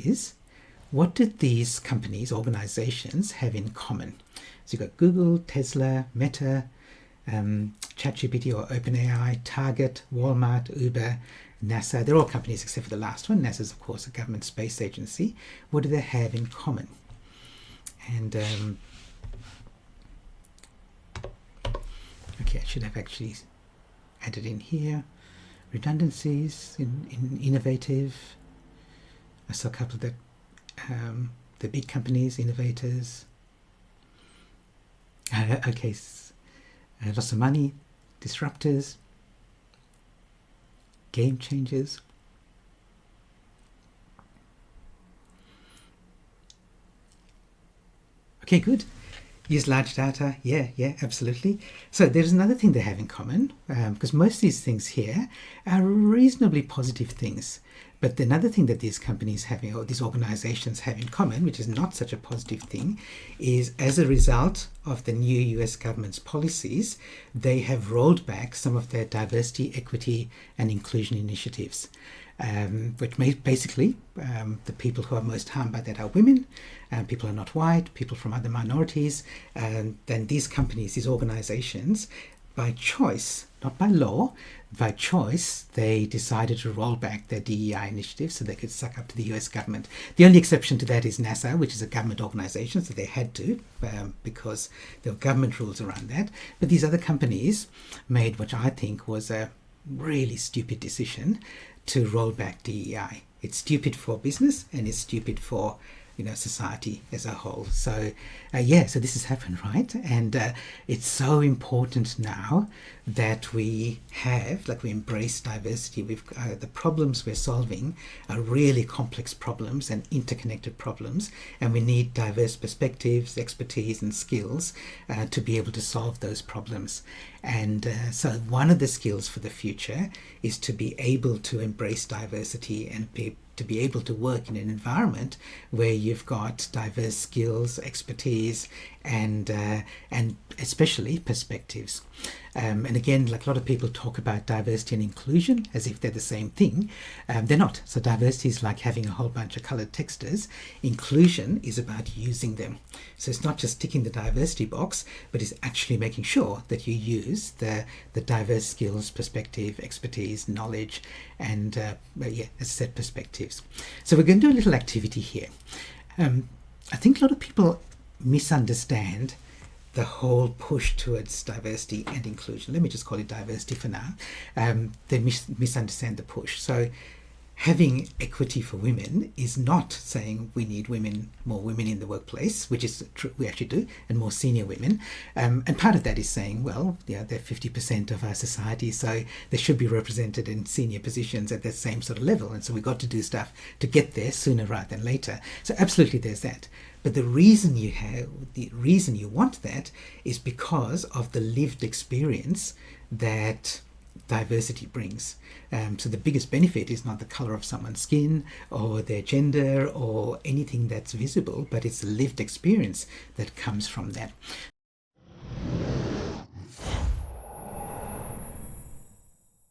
is, what did these companies, organizations, have in common? So you've got Google, Tesla, Meta, ChatGPT or OpenAI, Target, Walmart, Uber, NASA. They're all companies except for the last one. NASA is, of course, a government space agency. What do they have in common? And okay, I should have actually added in here redundancies in innovative. I saw a couple that the big companies, innovators. Okay, lots of money, disruptors, game changers. Okay, good. Use large data. Yeah, absolutely. So there's another thing they have in common, because most of these things here are reasonably positive things. But another thing that these companies have, or these organizations have in common, which is not such a positive thing, is as a result of the new US government's policies, they have rolled back some of their diversity, equity, and inclusion initiatives. Which basically the people who are most harmed by that are women, people who are not white, people from other minorities, and then these companies, these organizations, by choice, not by law, by choice, they decided to roll back their DEI initiative so they could suck up to the US government. The only exception to that is NASA, which is a government organization, so they had to, because there were government rules around that. But these other companies made what I think was a really stupid decision to roll back DEI. It's stupid for business and it's stupid for society as a whole. So so this has happened, right? And it's so important now that we embrace diversity. The problems we're solving are really complex problems and interconnected problems, and we need diverse perspectives, expertise, and skills to be able to solve those problems. And so one of the skills for the future is to be able to embrace diversity and to be able to work in an environment where you've got diverse skills, expertise, and especially perspectives. And again, like a lot of people talk about diversity and inclusion as if they're the same thing. They're not. So diversity is like having a whole bunch of colored textures. Inclusion is about using them. So it's not just ticking the diversity box, but it's actually making sure that you use the diverse skills, perspective, expertise, knowledge, and as I said, perspectives. So we're going to do a little activity here. I think a lot of people misunderstand the whole push towards diversity and inclusion. Let me just call it diversity for now. They misunderstand the push. So having equity for women is not saying we need more women in the workplace, which is true, we actually do, and more senior women. And part of that is saying, well, they're 50% of our society, so they should be represented in senior positions at that same sort of level. And so we've got to do stuff to get there sooner rather than later. So absolutely there's that. But the reason you want that is because of the lived experience that diversity brings. So the biggest benefit is not the color of someone's skin or their gender or anything that's visible, but it's the lived experience that comes from that.